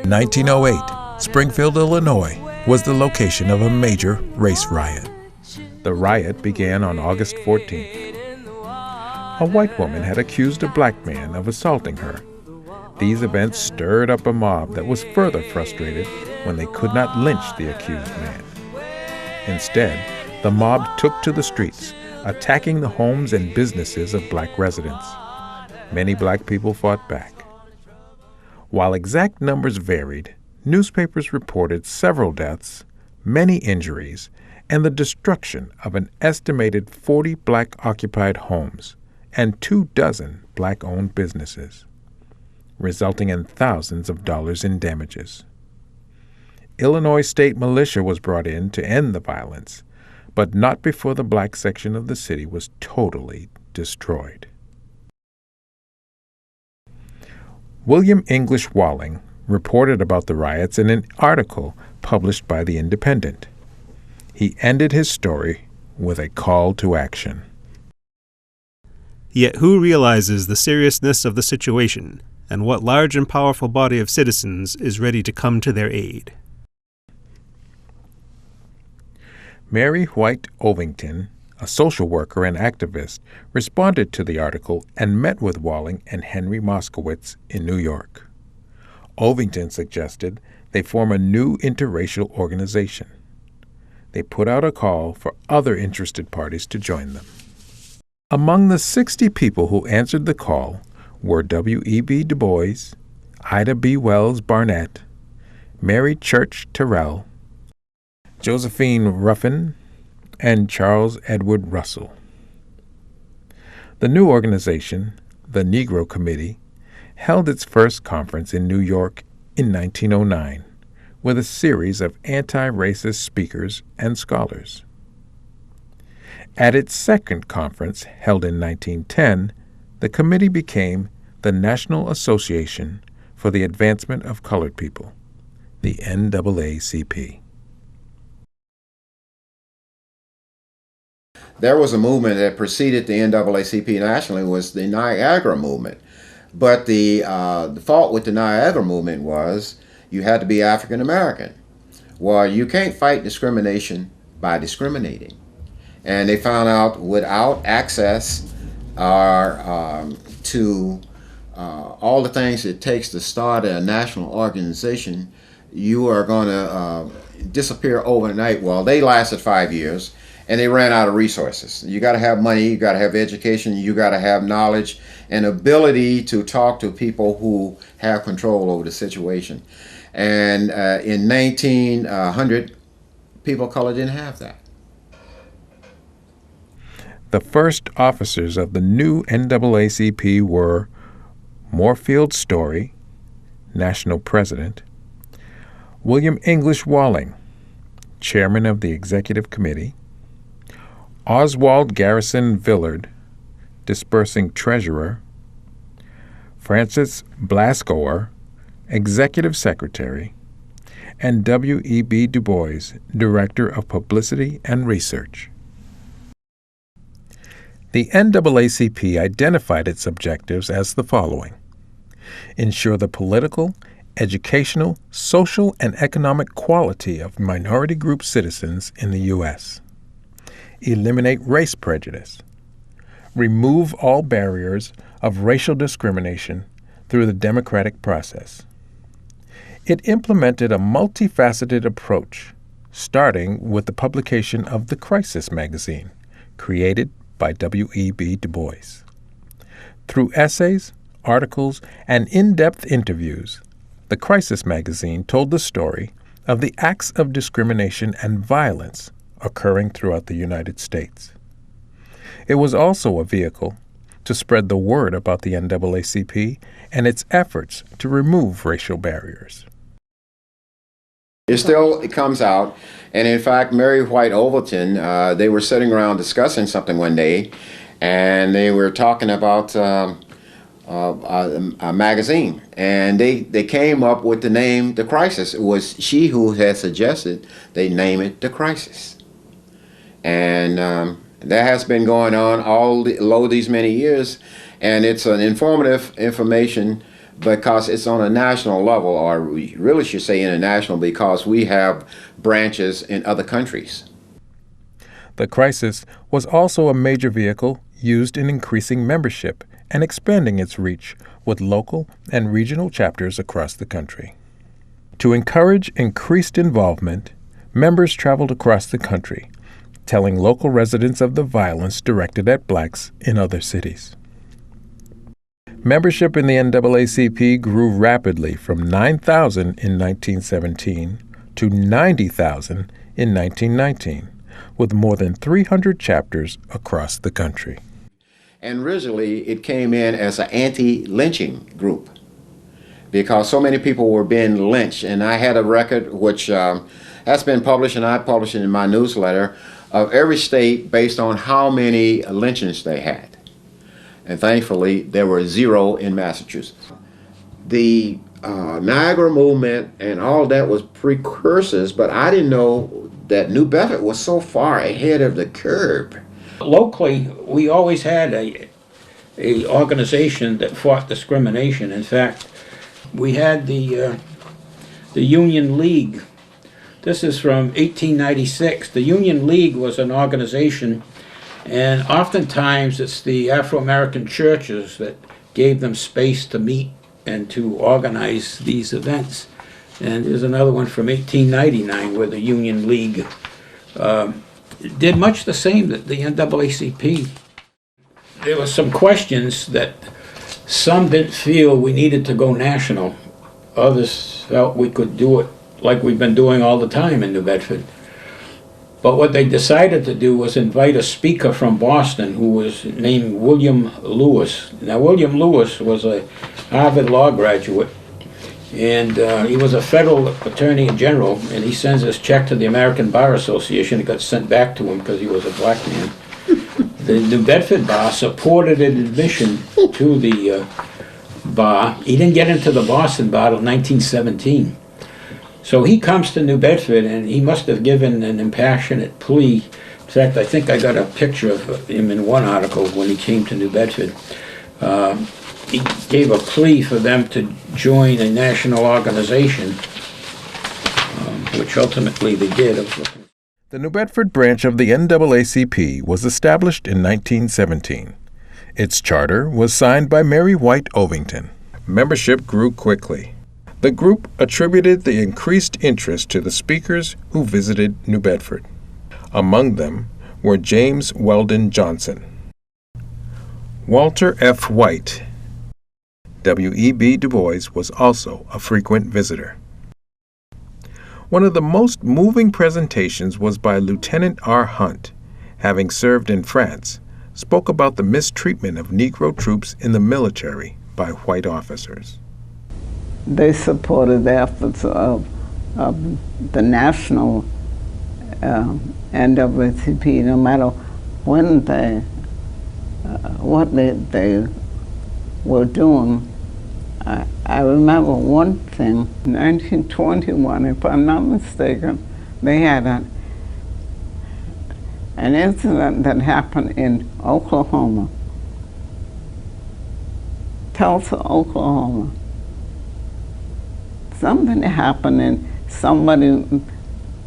1908, Springfield, Illinois, was the location of a major race riot. The riot began on August 14th. A white woman had accused a black man of assaulting her. These events stirred up a mob that was further frustrated when they could not lynch the accused man. Instead, the mob took to the streets, attacking the homes and businesses of black residents. Many black people fought back. While exact numbers varied, newspapers reported several deaths, many injuries, and the destruction of an estimated 40 black-occupied homes and 24 black-owned businesses, resulting in thousands of dollars in damages. Illinois State Militia was brought in to end the violence, but not before the black section of the city was totally destroyed. William English Walling reported about the riots in an article published by The Independent. He ended his story with a call to action. Yet who realizes the seriousness of the situation, and what large and powerful body of citizens is ready to come to their aid? Mary White Ovington, a social worker and activist, responded to the article and met with Walling and Henry Moskowitz in New York. Ovington suggested they form a new interracial organization. They put out a call for other interested parties to join them. Among the 60 people who answered the call were W.E.B. Du Bois, Ida B. Wells Barnett, Mary Church Terrell, Josephine Ruffin, and Charles Edward Russell. The new organization, the Negro Committee, held its first conference in New York in 1909 with a series of anti-racist speakers and scholars. At its second conference, held in 1910, the committee became the National Association for the Advancement of Colored People, the NAACP. There was a movement that preceded the NAACP nationally, was the Niagara movement. But the fault with the Niagara movement was you had to be African American. Well, you can't fight discrimination by discriminating. And they found out without access to all the things it takes to start a national organization, you are going to disappear overnight. Well, they lasted 5 years. And they ran out of resources. You got to have money, you got to have education, you got to have knowledge and ability to talk to people who have control over the situation. And in 1900, people of color didn't have that. The first officers of the new NAACP were Moorfield Story, National President, William English Walling, Chairman of the Executive Committee, Oswald Garrison Villard, Dispersing Treasurer, Francis Blascoer, Executive Secretary, and W.E.B. Du Bois, Director of Publicity and Research. The NAACP identified its objectives as the following: ensure the political, educational, social, and economic quality of minority group citizens in the U.S., eliminate race prejudice, remove all barriers of racial discrimination through the democratic process. It implemented a multifaceted approach, starting with the publication of the Crisis magazine, created by W.E.B. Du Bois. Through essays, articles, and in-depth interviews, the Crisis magazine told the story of the acts of discrimination and violence occurring throughout the United States. It was also a vehicle to spread the word about the NAACP and its efforts to remove racial barriers. It comes out, and in fact, Mary White Ovington, they were sitting around discussing something one day, and they were talking about a magazine, and they came up with the name The Crisis. It was she who had suggested they name it The Crisis. And that has been going on all these many years, and it's an informative information because it's on a national level, or we really should say international, because we have branches in other countries. The crisis was also a major vehicle used in increasing membership and expanding its reach with local and regional chapters across the country. To encourage increased involvement, members traveled across the country, telling local residents of the violence directed at blacks in other cities. Membership in the NAACP grew rapidly from 9,000 in 1917 to 90,000 in 1919, with more than 300 chapters across the country. And originally, it came in as an anti-lynching group because so many people were being lynched. And I had a record which has been published, and I published it in my newsletter, of every state based on how many lynchings they had. And thankfully, there were 0 in Massachusetts. The Niagara movement and all that was precursors, but I didn't know that New Bedford was so far ahead of the curve. Locally, we always had a organization that fought discrimination. In fact, we had the Union League. This is from 1896. The Union League was an organization, and oftentimes it's the Afro-American churches that gave them space to meet and to organize these events. And there's another one from 1899 where the Union League did much the same that the NAACP. There were some questions that some didn't feel we needed to go national. Others felt we could do it like we've been doing all the time in New Bedford. But what they decided to do was invite a speaker from Boston who was named William Lewis. Now, William Lewis was a Harvard Law graduate, and he was a federal attorney general, and he sends his check to the American Bar Association. It got sent back to him because he was a black man. The New Bedford Bar supported an admission to the bar. He didn't get into the Boston Bar until 1917. So he comes to New Bedford, and he must have given an impassionate plea. In fact, I think I got a picture of him in one article when he came to New Bedford. He gave a plea for them to join a national organization, which ultimately they did. The New Bedford branch of the NAACP was established in 1917. Its charter was signed by Mary White Ovington. Membership grew quickly. The group attributed the increased interest to the speakers who visited New Bedford. Among them were James Weldon Johnson, Walter F. White. W.E.B. Du Bois was also a frequent visitor. One of the most moving presentations was by Lieutenant R. Hunt, having served in France, spoke about the mistreatment of Negro troops in the military by white officers. They supported the efforts of the national NAACP, no matter when what they were doing. I remember one thing, 1921, if I'm not mistaken, they had an incident that happened in Oklahoma, Tulsa, Oklahoma. Something happened and somebody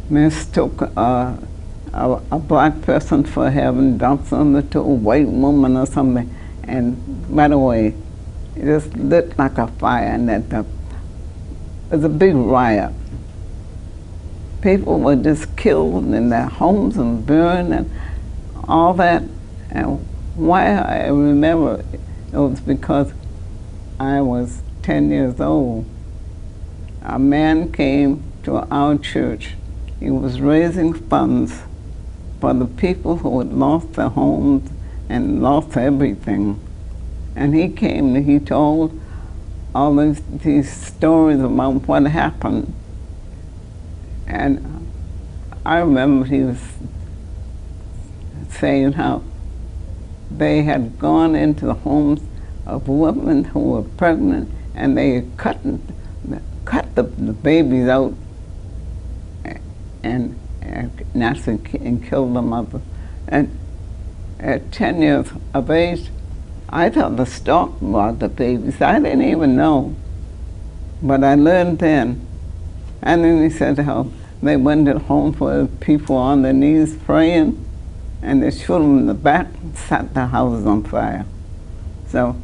mistook a black person for having done something to a white woman or something, and right away it just lit like a fire, and it was a big riot. People were just killed in their homes and burned and all that. And why I remember it was because I was 10 years old. A man came to our church. He was raising funds for the people who had lost their homes and lost everything. And he came and he told all these stories about what happened. And I remember he was saying how they had gone into the homes of women who were pregnant, and they had cut the babies out and killed the mother. And at 10 years of age, I thought the story about the babies. I didn't even know But I learned then. And then he said how they went at home for people on their knees praying, and the children in the back set the houses on fire. So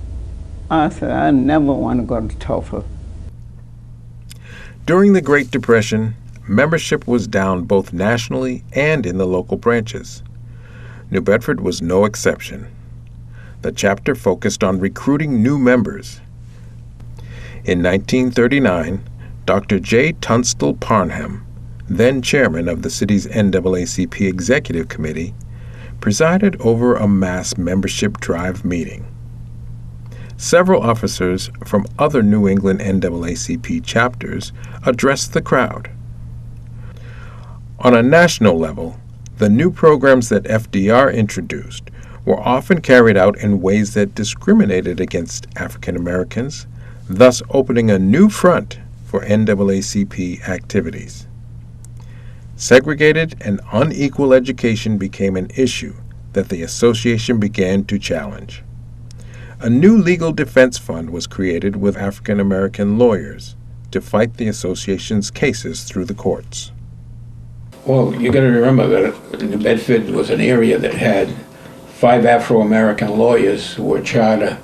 I said, I never want to go to Tulsa. During the Great Depression, membership was down both nationally and in the local branches. New Bedford was no exception. The chapter focused on recruiting new members. In 1939, Dr. J. Tunstall Parnham, then chairman of the city's NAACP Executive Committee, presided over a mass membership drive meeting. Several officers from other New England NAACP chapters addressed the crowd. On a national level, the new programs that FDR introduced were often carried out in ways that discriminated against African Americans, thus opening a new front for NAACP activities. Segregated and unequal education became an issue that the association began to challenge. A new legal defense fund was created with African American lawyers to fight the association's cases through the courts. Well, you got to remember that New Bedford was an area that had 5 Afro-American lawyers who were charter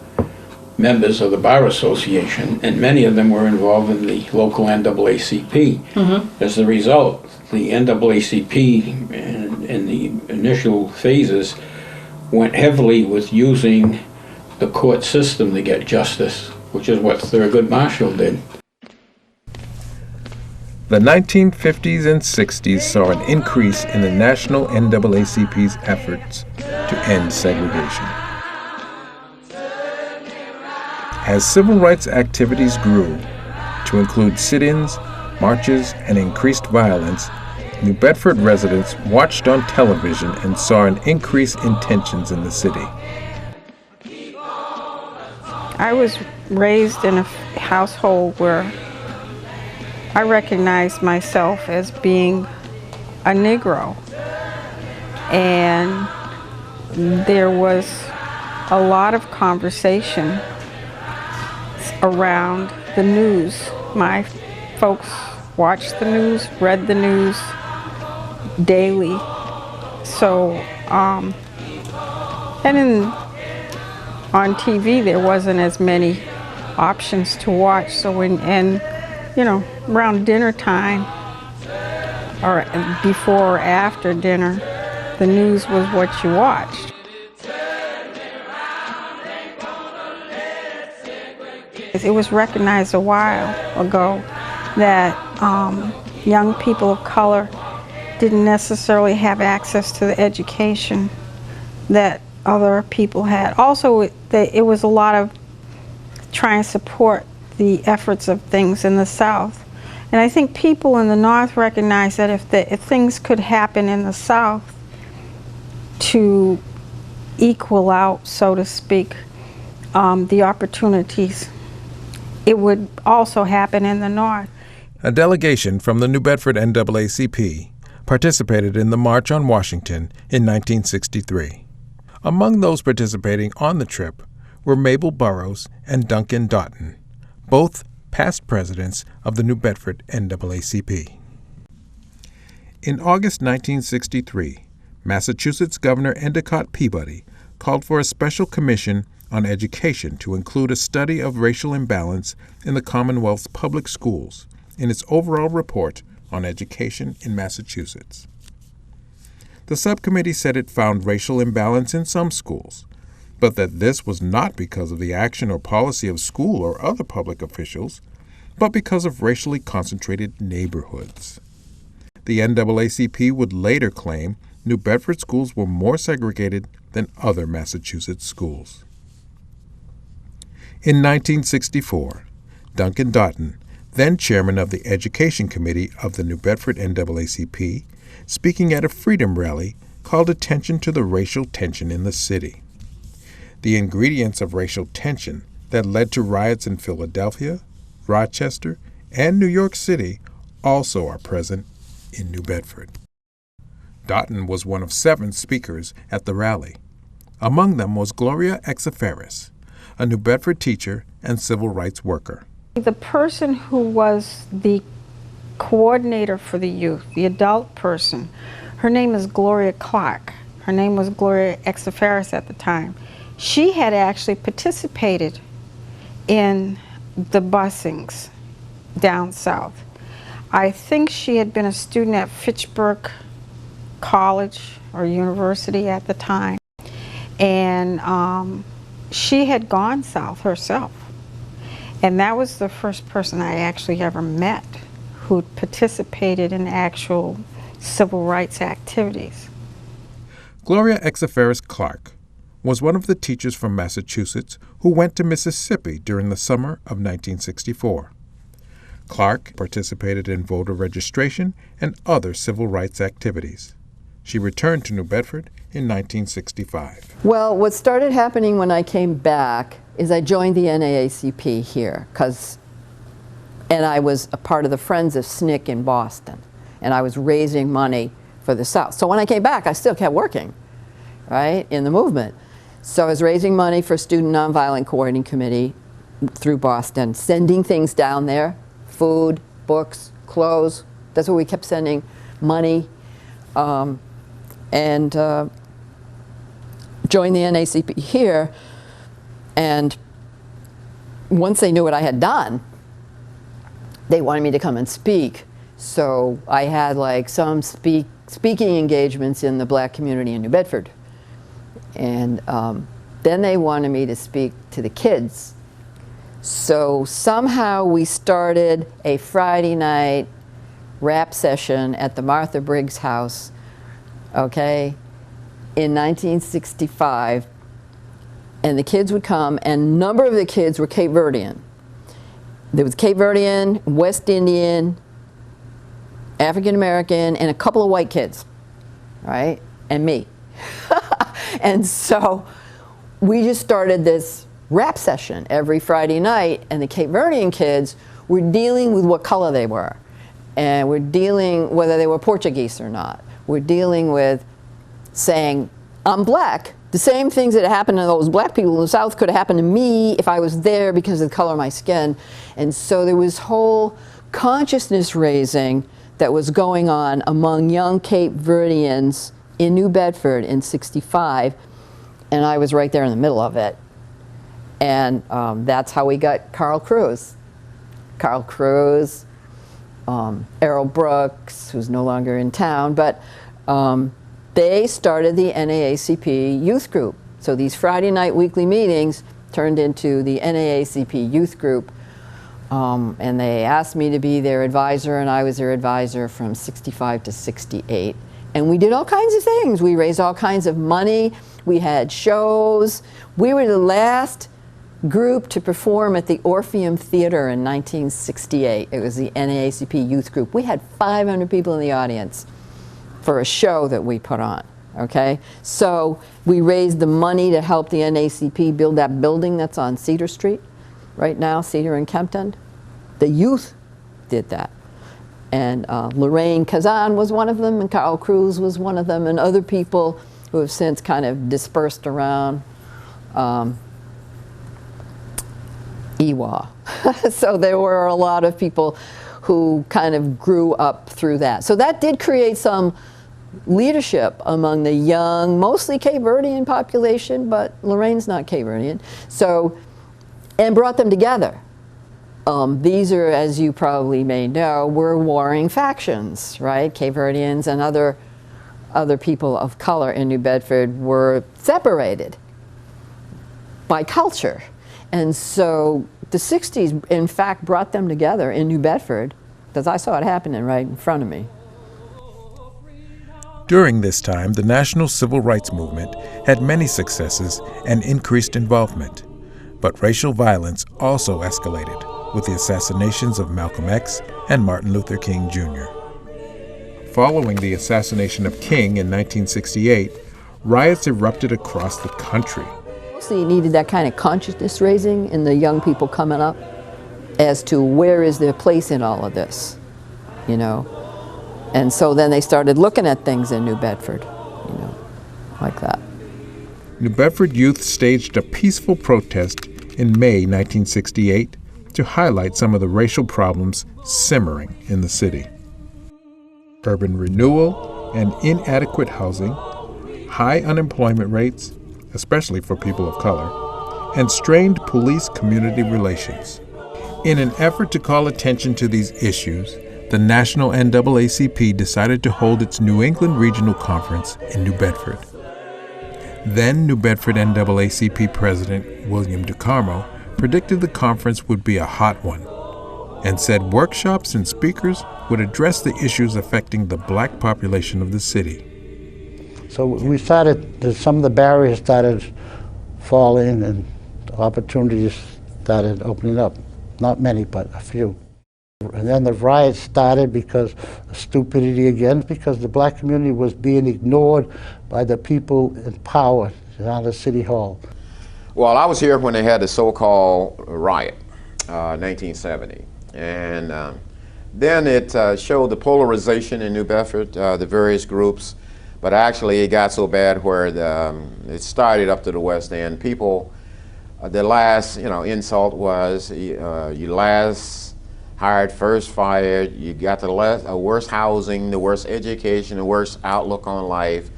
members of the Bar Association, and many of them were involved in the local NAACP. As a result, the NAACP in the initial phases went heavily with using the court system to get justice, which is what Thurgood Marshall did. The 1950s and 60s saw an increase in the national NAACP's efforts to end segregation. As civil rights activities grew to include sit-ins, marches, and increased violence, New Bedford residents watched on television and saw an increase in tensions in the city. I was raised in a household where I recognized myself as being a Negro, and there was a lot of conversation around the news. My folks watched the news, read the news daily. So, on TV there wasn't as many options to watch. So around dinner time or before or after dinner, the news was what you watched. It was recognized a while ago that young people of color didn't necessarily have access to the education that other people had. Also, it was a lot of trying to support the efforts of things in the South. And I think people in the North recognized that if things could happen in the South to equal out, so to speak, the opportunities, it would also happen in the North. A delegation from the New Bedford NAACP participated in the March on Washington in 1963. Among those participating on the trip were Mabel Burrows and Duncan Doughton, both past presidents of the New Bedford NAACP. In August 1963, Massachusetts Governor Endicott Peabody called for a special commission on education to include a study of racial imbalance in the Commonwealth's public schools in its overall report on education in Massachusetts. The subcommittee said it found racial imbalance in some schools, but that this was not because of the action or policy of school or other public officials, but because of racially concentrated neighborhoods. The NAACP would later claim New Bedford schools were more segregated than other Massachusetts schools. In 1964, Duncan Doughton, then chairman of the Education Committee of the New Bedford NAACP, speaking at a freedom rally, called attention to the racial tension in the city. The ingredients of racial tension that led to riots in Philadelphia, Rochester, and New York City also are present in New Bedford. Doughton was one of 7 speakers at the rally. Among them was Gloria Exaferis, a New Bedford teacher and civil rights worker. The person who was the coordinator for the youth, the adult person, her name is Gloria Clark. Her name was Gloria Exaferis at the time. She had actually participated in the busings down south. I think she had been a student at Fitchburg College or University at the time, and she had gone south herself. And that was the first person I actually ever met who participated in actual civil rights activities. Gloria Exaferis Clark was one of the teachers from Massachusetts who went to Mississippi during the summer of 1964. Clark participated in voter registration and other civil rights activities. She returned to New Bedford in 1965. Well, what started happening when I came back is I joined the NAACP here, and I was a part of the Friends of SNCC in Boston, and I was raising money for the South. So when I came back, I still kept working, right, in the movement. So I was raising money for Student Nonviolent Coordinating Committee through Boston, sending things down there, food, books, clothes. That's what we kept sending, money, and joined the NAACP here. And once they knew what I had done, they wanted me to come and speak. So I had like some speaking engagements in the black community in New Bedford. And then they wanted me to speak to the kids. So somehow we started a Friday night rap session at the Martha Briggs house, okay, in 1965. And the kids would come, and a number of the kids were Cape Verdean. There was Cape Verdean, West Indian, African American, and a couple of white kids, right? And me. And so we just started this rap session every Friday night, and the Cape Verdean kids were dealing with what color they were. And we're dealing whether they were Portuguese or not. We're dealing with saying, I'm black. The same things that happened to those black people in the South could have happened to me if I was there because of the color of my skin. And so there was whole consciousness raising that was going on among young Cape Verdeans in New Bedford in '65, and I was right there in the middle of it. And that's how we got Carl Cruz. Carl Cruz, Errol Brooks, who's no longer in town, but they started the NAACP youth group. So these Friday night weekly meetings turned into the NAACP youth group, and they asked me to be their advisor, and I was their advisor from '65 to '68. And we did all kinds of things. We raised all kinds of money. We had shows. We were the last group to perform at the Orpheum Theater in 1968. It was the NAACP youth group. We had 500 people in the audience for a show that we put on, okay? So we raised the money to help the NAACP build that building that's on Cedar Street right now, Cedar and Kempton. The youth did that. And Lorraine Kazan was one of them, and Carl Cruz was one of them, and other people who have since kind of dispersed around EWA. So there were a lot of people who kind of grew up through that. So that did create some leadership among the young, mostly Cape Verdean population, but Lorraine's not Cape Verdean, so, and brought them together. These are, as you probably may know, were warring factions, right? Cape Verdeans and other people of color in New Bedford were separated by culture. And so the 60s, in fact, brought them together in New Bedford, because I saw it happening right in front of me. During this time, the national civil rights movement had many successes and increased involvement. But racial violence also escalated with the assassinations of Malcolm X and Martin Luther King Jr. Following the assassination of King in 1968, riots erupted across the country. Mostly you needed that kind of consciousness raising in the young people coming up as to where is their place in all of this, you know. And so then they started looking at things in New Bedford, you know, like that. New Bedford youth staged a peaceful protest in May 1968 to highlight some of the racial problems simmering in the city. Urban renewal and inadequate housing, high unemployment rates, especially for people of color, and strained police-community relations. In an effort to call attention to these issues, the National NAACP decided to hold its New England Regional Conference in New Bedford. Then New Bedford NAACP President William DeCarmo predicted the conference would be a hot one and said workshops and speakers would address the issues affecting the black population of the city. So we started, some of the barriers started falling and opportunities started opening up. Not many, but a few. And then the riots started because of stupidity again, because the black community was being ignored by the people in power down at City Hall. Well, I was here when they had the so-called riot, 1970. And then it showed the polarization in New Bedford, the various groups. But actually it got so bad where it started up to the West End. People, the last insult was you last hired, first fired. You got the worst housing, the worst education, the worst outlook on life.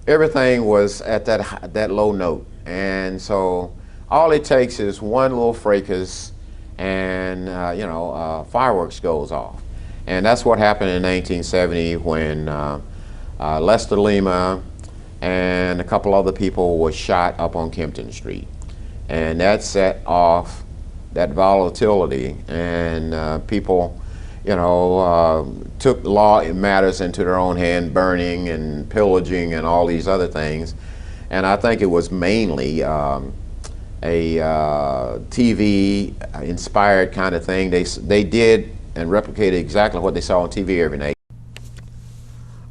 Everything was at that low note. And so all it takes is one little fracas and fireworks goes off. And that's what happened in 1970 when Lester Lima and a couple other people were shot up on Kempton Street. And that set off that volatility, and people took law matters into their own hand, burning and pillaging and all these other things. And I think it was mainly a TV inspired kind of thing. They did and replicated exactly what they saw on TV every night.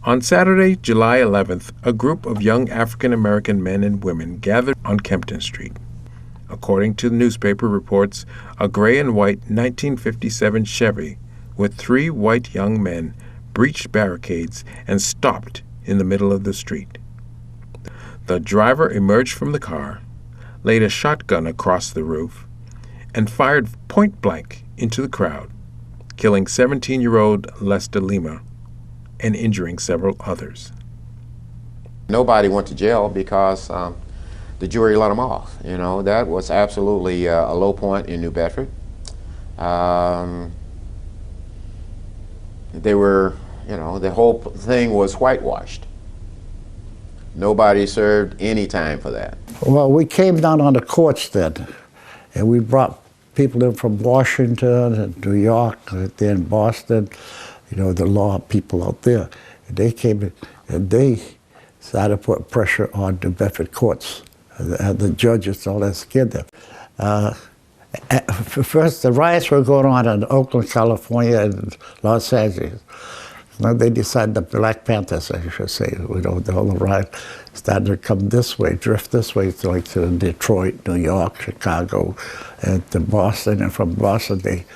On Saturday, July 11th, a group of young African-American men and women gathered on Kempton Street. According to the newspaper reports, a gray and white 1957 Chevy with 3 white young men breached barricades and stopped in the middle of the street. The driver emerged from the car, laid a shotgun across the roof, and fired point blank into the crowd, killing 17-year-old Lester Lima and injuring several others. Nobody went to jail because the jury let them off. That was absolutely a low point in New Bedford. They were, the whole thing was whitewashed. Nobody served any time for that. Well, we came down on the courts then, and we brought people in from Washington and New York, then Boston, the law people out there. And they came in, and they started to put pressure on the Bedford courts, and the judges, all that scared them. First, the riots were going on in Oakland, California, and Los Angeles. Now they decided, the Black Panthers, I should say, the whole riot started to come this way, drift this way, to Detroit, New York, Chicago, and to Boston. And from Boston, they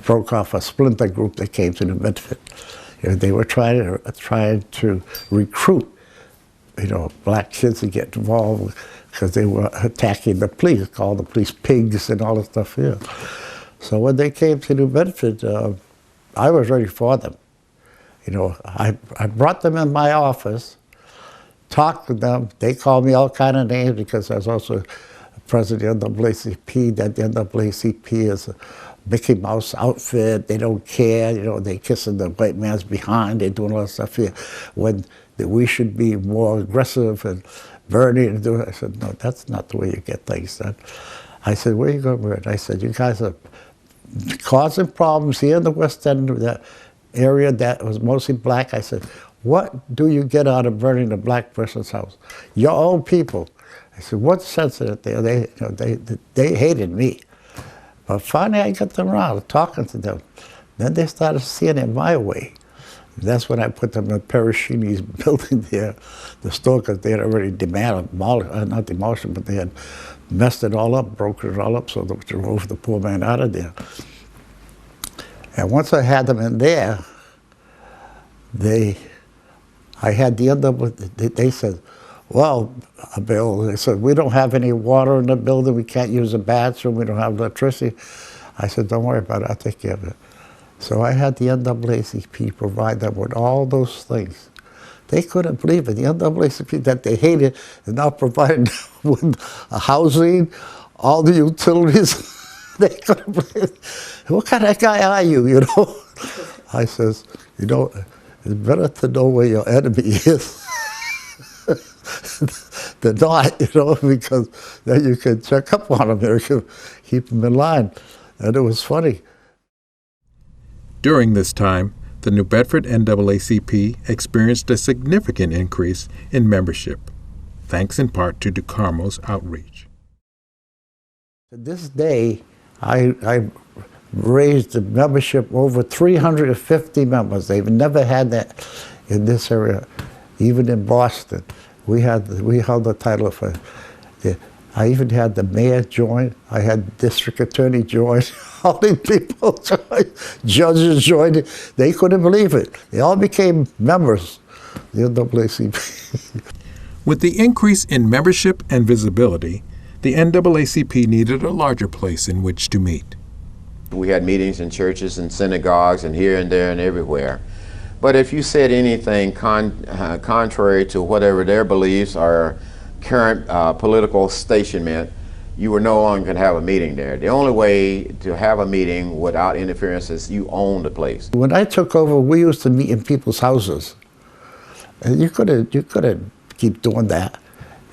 broke off a splinter group that came to New Bedford. They were trying to recruit, black kids to get involved because they were attacking the police, called the police pigs and all that stuff here. So when they came to New Bedford, I was ready for them. I brought them in my office, talked to them. They called me all kind of names because I was also president of the NAACP. That the NAACP is a Mickey Mouse outfit. They don't care. They kissing the white man's behind. They're doing all that stuff here. When we should be more aggressive and burning and doing it. I said, no, that's not the way you get things done. I said, where are you going with it? I said, you guys are causing problems here in the West End, that area that was mostly black. I said, what do you get out of burning a black person's house? Your own people. I said, what sense is it? They hated me. But finally I got them around, talking to them. Then they started seeing it my way. That's when I put them in Perishini's building there, the store, because they had already not demolished, but they had messed it all up, broken it all up, so they drove the poor man out of there. And once I had them in there, I had the end up with, they said, Well, Bill, they said, we don't have any water in the building, we can't use the bathroom, we don't have electricity. I said, don't worry about it, I'll take care of it. So I had the NAACP provide them with all those things. They couldn't believe it. The NAACP that they hated is now providing them with housing, all the utilities. They couldn't believe it. What kind of guy are you, you know? I says, you know, it's better to know where your enemy is than not, you know, because then you can check up on them, you can keep them in line. And it was funny. During this time, the New Bedford NAACP experienced a significant increase in membership, thanks in part to DeCarmo's outreach. To this day, I raised the membership over 350 members. They've never had that in this area, even in Boston. We held the title for. I even had the mayor join. I had district attorney join. All these people joined. Judges joined it. They couldn't believe it. They all became members of the NAACP. With the increase in membership and visibility, the NAACP needed a larger place in which to meet. We had meetings in churches and synagogues and here and there and everywhere. But if you said anything contrary to whatever their beliefs or current political station meant, you were no longer going to have a meeting there. The only way to have a meeting without interference is you own the place. When I took over, we used to meet in people's houses. And you couldn't keep doing that.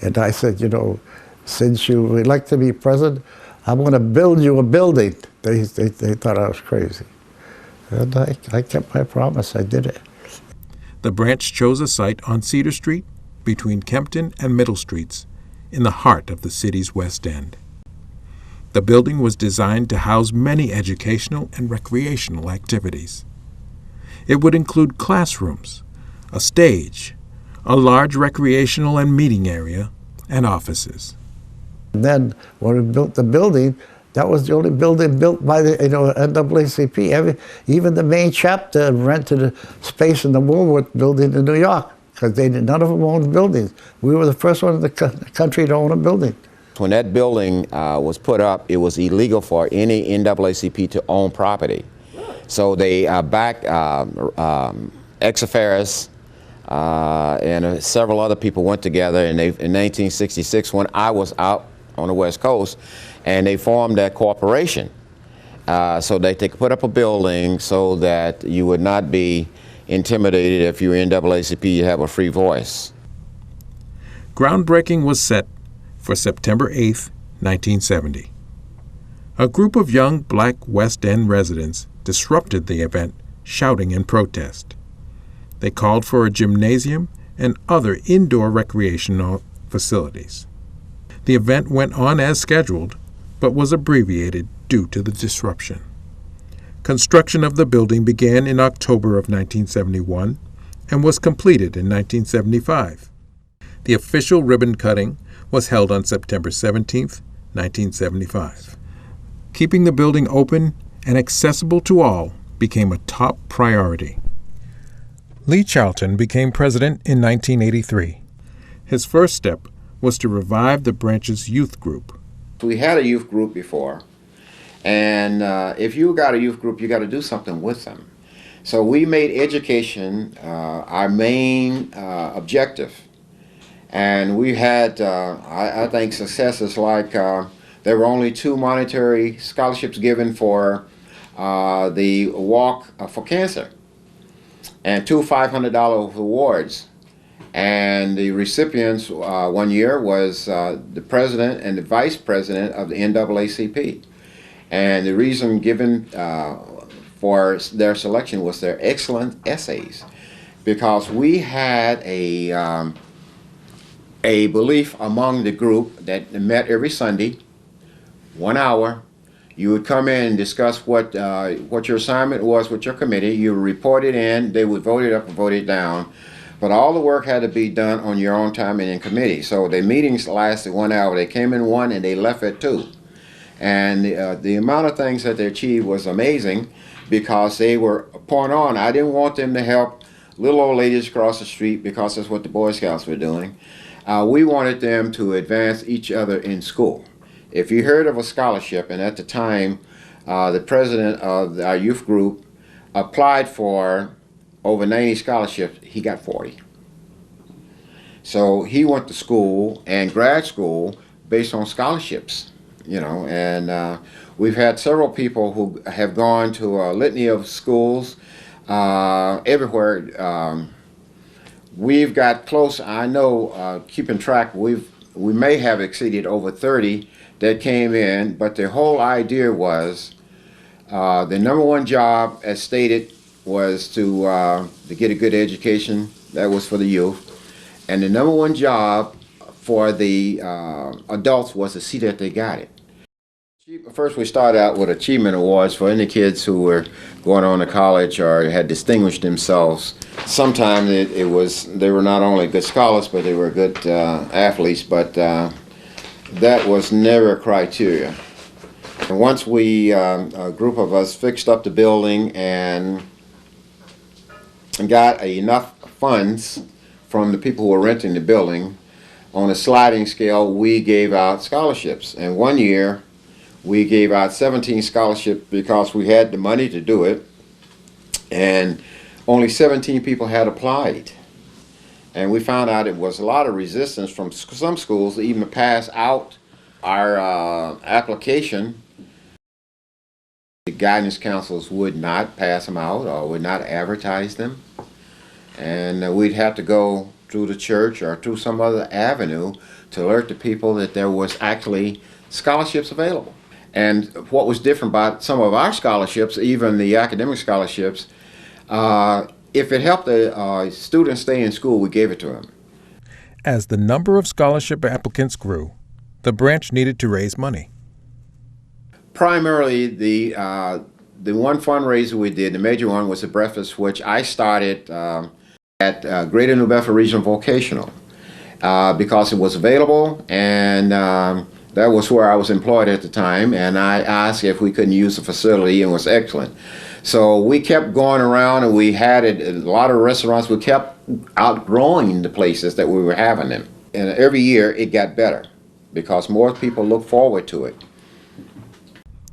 And I said, you know, since you would like to be president, I'm going to build you a building. They thought I was crazy. And I kept my promise. I did it. The branch chose a site on Cedar Street between Kempton and Middle Streets in the heart of the city's West End. The building was designed to house many educational and recreational activities. It would include classrooms, a stage, a large recreational and meeting area, and offices. And then when we built the building, that was the only building built by the NAACP. Even the main chapter rented a space in the Woolworth building in New York because none of them owned buildings. We were the first one in the country to own a building. When that building was put up, it was illegal for any NAACP to own property. So they backed ex-officios and several other people went together in 1966 when I was out on the West Coast, and they formed that corporation. So they put up a building so that you would not be intimidated if you were in NAACP, you have a free voice. Groundbreaking was set for September 8, 1970. A group of young black West End residents disrupted the event, shouting in protest. They called for a gymnasium and other indoor recreational facilities. The event went on as scheduled, but was abbreviated due to the disruption. Construction of the building began in October of 1971 and was completed in 1975. The official ribbon cutting was held on September 17, 1975. Keeping the building open and accessible to all became a top priority. Lee Charlton became president in 1983. His first step was to revive the branch's youth group. We had a youth group before, and if you got a youth group, you got to do something with them. So we made education our main objective. And we had, I think, successes like there were only 2 monetary scholarships given for the Walk for Cancer, and 2 $500 awards. And the recipients one year was the president and the vice president of the NAACP. And the reason given for their selection was their excellent essays, because we had a belief among the group that met every Sunday, 1 hour. You would come in and discuss what your assignment was with your committee. You would report it in. They would vote it up or vote it down. But all the work had to be done on your own time and in committee. So the meetings lasted 1 hour. They came in 1 and they left at 2. And the amount of things that they achieved was amazing, because they were pouring on. I didn't want them to help little old ladies across the street, because that's what the Boy Scouts were doing. We wanted them to advance each other in school. If you heard of a scholarship, and at the time, the president of our youth group applied for over 90 scholarships, he got 40. So he went to school and grad school based on scholarships, you know, and we've had several people who have gone to a litany of schools everywhere. We've got close, I know, keeping track, we may have exceeded over 30 that came in, but the whole idea was the number one job, as stated, was to get a good education. That was for the youth. And the number one job for the adults was to see that they got it. First, we started out with achievement awards for any kids who were going on to college or had distinguished themselves. Sometimes they were not only good scholars, but they were good athletes, but that was never a criteria. And once we, a group of us, fixed up the building and got enough funds from the people who were renting the building, on a sliding scale, we gave out scholarships. And one year, we gave out 17 scholarships because we had the money to do it, and only 17 people had applied. And we found out it was a lot of resistance from some schools to even pass out our application. The guidance councils would not pass them out or would not advertise them. And we'd have to go through the church or through some other avenue to alert the people that there was actually scholarships available. And what was different about some of our scholarships, even the academic scholarships, if it helped a student stay in school, we gave it to them. As the number of scholarship applicants grew, the branch needed to raise money. Primarily, the one fundraiser we did, the major one, was the breakfast, which I started at Greater New Bedford Regional Vocational because it was available, and that was where I was employed at the time, and I asked if we couldn't use the facility, and it was excellent. So we kept going around, and we had it at a lot of restaurants. We kept outgrowing the places that we were having them. And every year it got better because more people looked forward to it.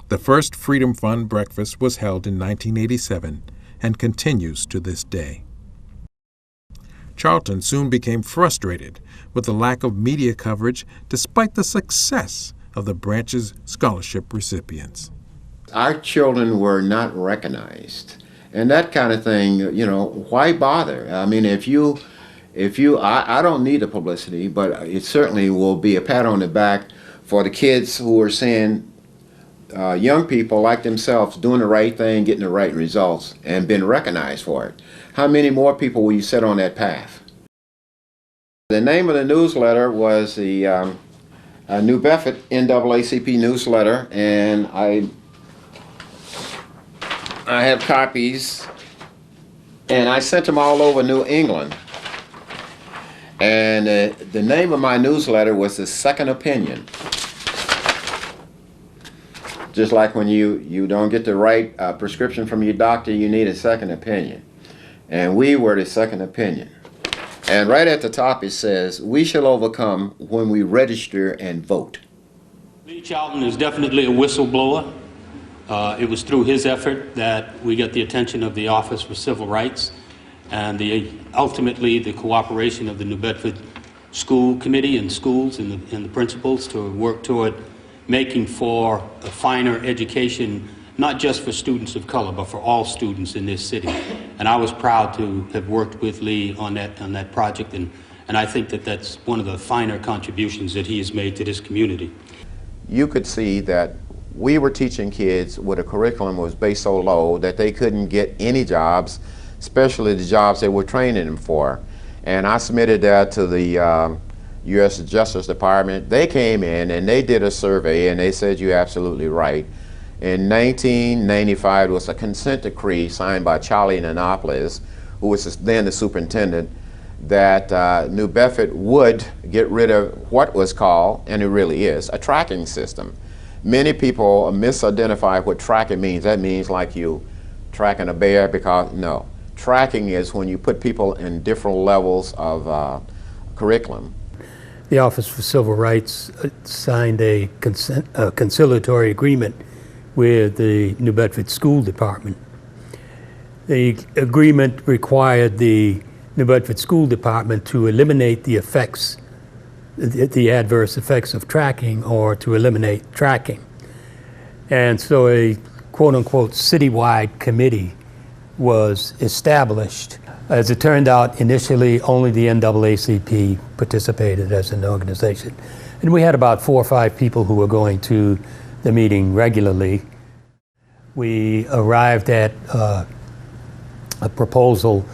The first Freedom Fund breakfast was held in 1987 and continues to this day. Charlton soon became frustrated with the lack of media coverage despite the success of the branch's scholarship recipients. Our children were not recognized, and that kind of thing, you know, why bother? I mean, I don't need the publicity, but it certainly will be a pat on the back for the kids who are seeing young people like themselves doing the right thing, getting the right results, and being recognized for it. How many more people will you set on that path? The name of the newsletter was the New Bedford NAACP newsletter, and I have copies, and I sent them all over New England. And the name of my newsletter was The Second Opinion. Just like when you don't get the right prescription from your doctor, you need a second opinion. And we were the second opinion. And right at the top it says, "We shall overcome when we register and vote." Lee Charlton is definitely a whistleblower. It was through his effort that we got the attention of the Office for Civil Rights and ultimately the cooperation of the New Bedford School Committee and schools and the principals to work toward making for a finer education, not just for students of color, but for all students in this city. And I was proud to have worked with Lee on that project, and I think that that's one of the finer contributions that he has made to this community. You could see that we were teaching kids with a curriculum that was based so low that they couldn't get any jobs, especially the jobs they were training them for. And I submitted that to the U.S. Justice Department. They came in and they did a survey and they said, "You're absolutely right." In 1995, there was a consent decree signed by Charlie Nanopoulos, who was then the superintendent, that New Bedford would get rid of what was called, and it really is, a tracking system. Many people misidentify what tracking means. That means like you tracking a bear, because no. Tracking is when you put people in different levels of curriculum. The Office for Civil Rights signed a conciliatory agreement with the New Bedford School Department. The agreement required the New Bedford School Department to eliminate the effects, the adverse effects of tracking, or to eliminate tracking. And so a quote-unquote citywide committee was established. As it turned out, initially only the NAACP participated as an organization. And we had about 4 or 5 people who were going to the meeting regularly. We arrived at a proposal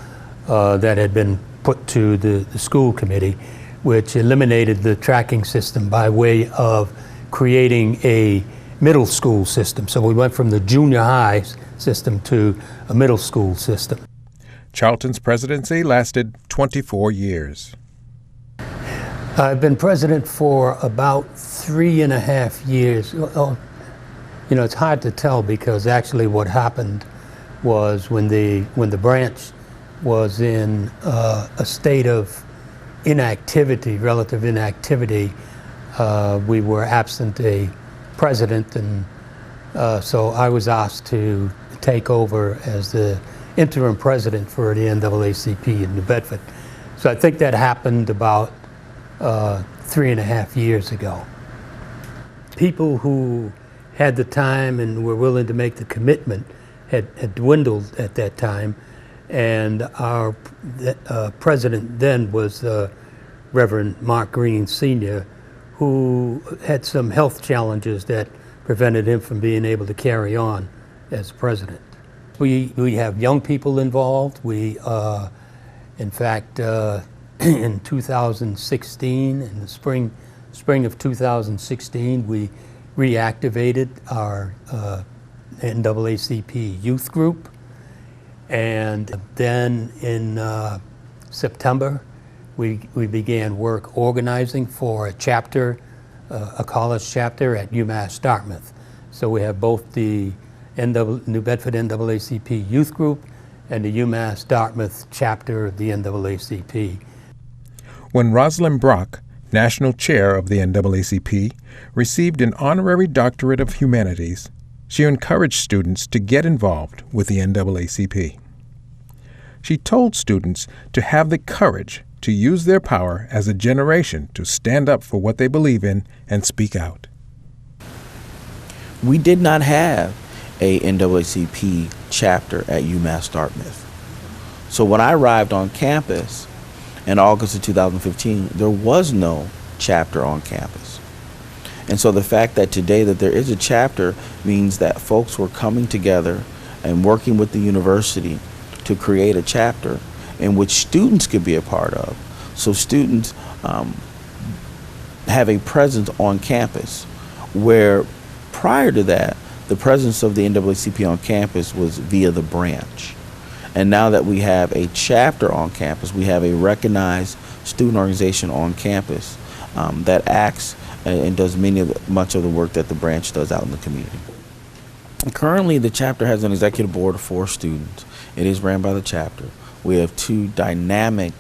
that had been put to the school committee, which eliminated the tracking system by way of creating a middle school system. So we went from the junior high system to a middle school system. Charlton's presidency lasted 24 years. I've been president for about 3.5 years. Oh, you know, it's hard to tell because actually what happened was when the branch was in a state of inactivity, relative inactivity, we were absent a president, and so I was asked to take over as the interim president for the NAACP in New Bedford. So I think that happened about 3.5 years ago. People who had the time and were willing to make the commitment had dwindled at that time, and our president then was Reverend Mark Green Sr., who had some health challenges that prevented him from being able to carry on as president. We have young people involved. We, in fact, in 2016, in the spring of 2016, we reactivated our NAACP youth group. And then in September, we began work organizing for a chapter, a college chapter at UMass Dartmouth. So we have both the New Bedford NAACP youth group and the UMass Dartmouth chapter of the NAACP. When Rosalind Brock, national chair of the NAACP, received an honorary doctorate of humanities, she encouraged students to get involved with the NAACP. She told students to have the courage to use their power as a generation to stand up for what they believe in and speak out. We did not have a NAACP chapter at UMass Dartmouth. So when I arrived on campus in August of 2015, there was no chapter on campus. And so the fact that today that there is a chapter means that folks were coming together and working with the university to create a chapter in which students could be a part of. So students have a presence on campus, where prior to that, the presence of the NAACP on campus was via the branch. And now that we have a chapter on campus, we have a recognized student organization on campus that acts and does much of the work that the branch does out in the community. Currently, the chapter has an executive board of 4 students. It is ran by the chapter. We have 2 dynamic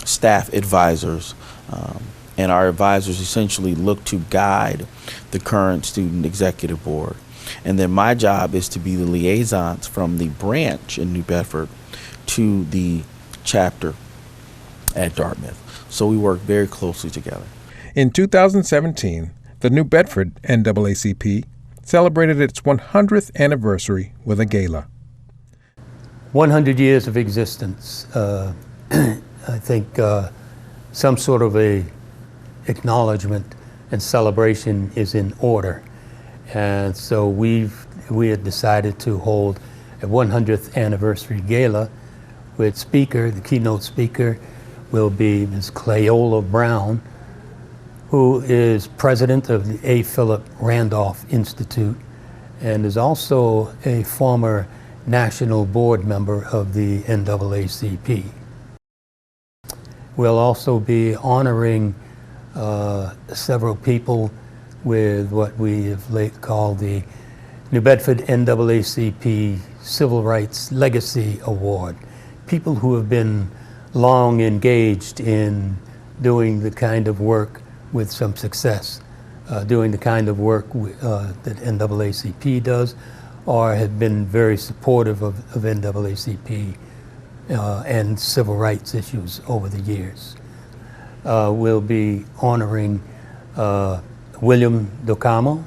staff advisors, and our advisors essentially look to guide the current student executive board. And then my job is to be the liaisons from the branch in New Bedford to the chapter at Dartmouth. So we work very closely together. In 2017, the New Bedford NAACP celebrated its 100th anniversary with a gala. 100 years of existence. I think some sort of a acknowledgement and celebration is in order. And so we had decided to hold a 100th anniversary gala with the keynote speaker will be Ms. Cleola Brown, who is president of the A. Philip Randolph Institute and is also a former national board member of the NAACP. We'll also be honoring several people with what we have called the New Bedford NAACP Civil Rights Legacy Award. People who have been long engaged in doing the kind of work with some success, doing the kind of work that NAACP does, or have been very supportive of NAACP and civil rights issues over the years. We'll be honoring William Docamo,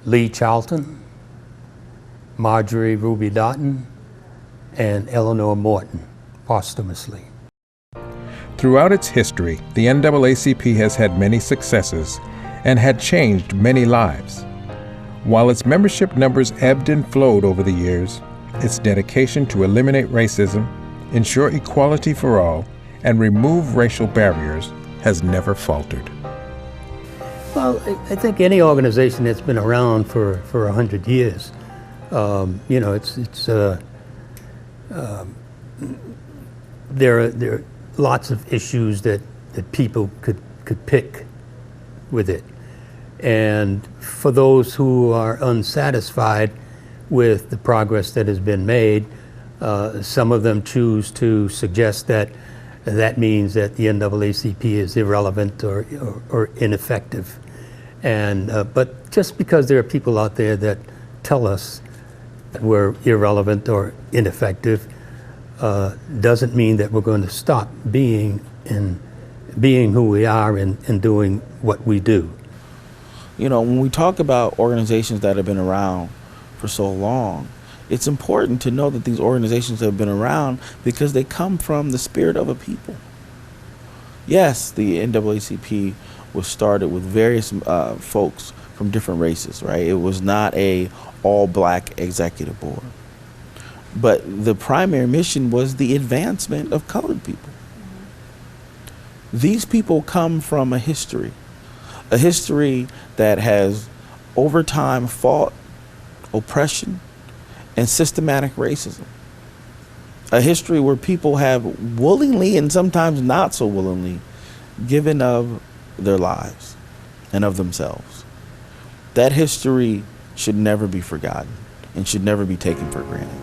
Lee Charlton, Marjorie Ruby Doughton, and Eleanor Morton posthumously. Throughout its history, the NAACP has had many successes and had changed many lives. While its membership numbers ebbed and flowed over the years, its dedication to eliminate racism, ensure equality for all, and remove racial barriers has never faltered. Well, I think any organization that's been around for 100 years, you know, there are lots of issues that people could pick with it. And for those who are unsatisfied with the progress that has been made, some of them choose to suggest that that means that the NAACP is irrelevant or ineffective. And but just because there are people out there that tell us that we're irrelevant or ineffective doesn't mean that we're going to stop being who we are and doing what we do. You know, when we talk about organizations that have been around for so long, it's important to know that these organizations have been around because they come from the spirit of a people. Yes, the NAACP was started with various folks from different races, right? It was not a all-black executive board. But the primary mission was the advancement of colored people. These people come from a history that has over time fought oppression and systematic racism. A history where people have willingly and sometimes not so willingly given of their lives and of themselves. That history should never be forgotten and should never be taken for granted.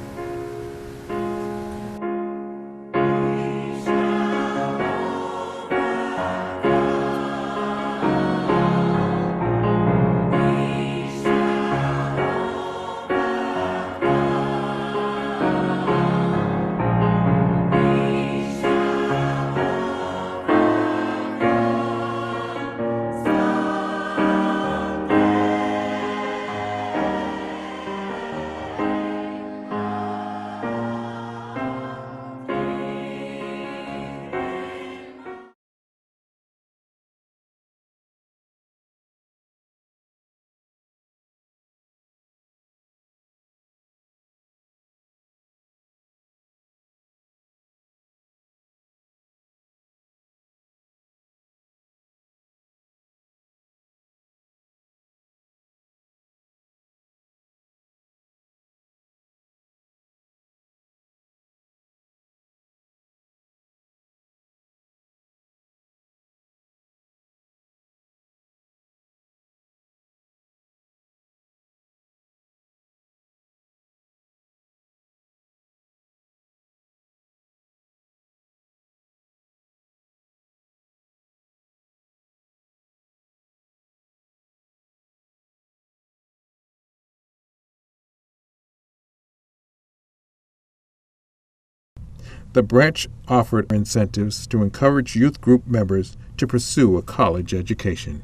The branch offered incentives to encourage youth group members to pursue a college education.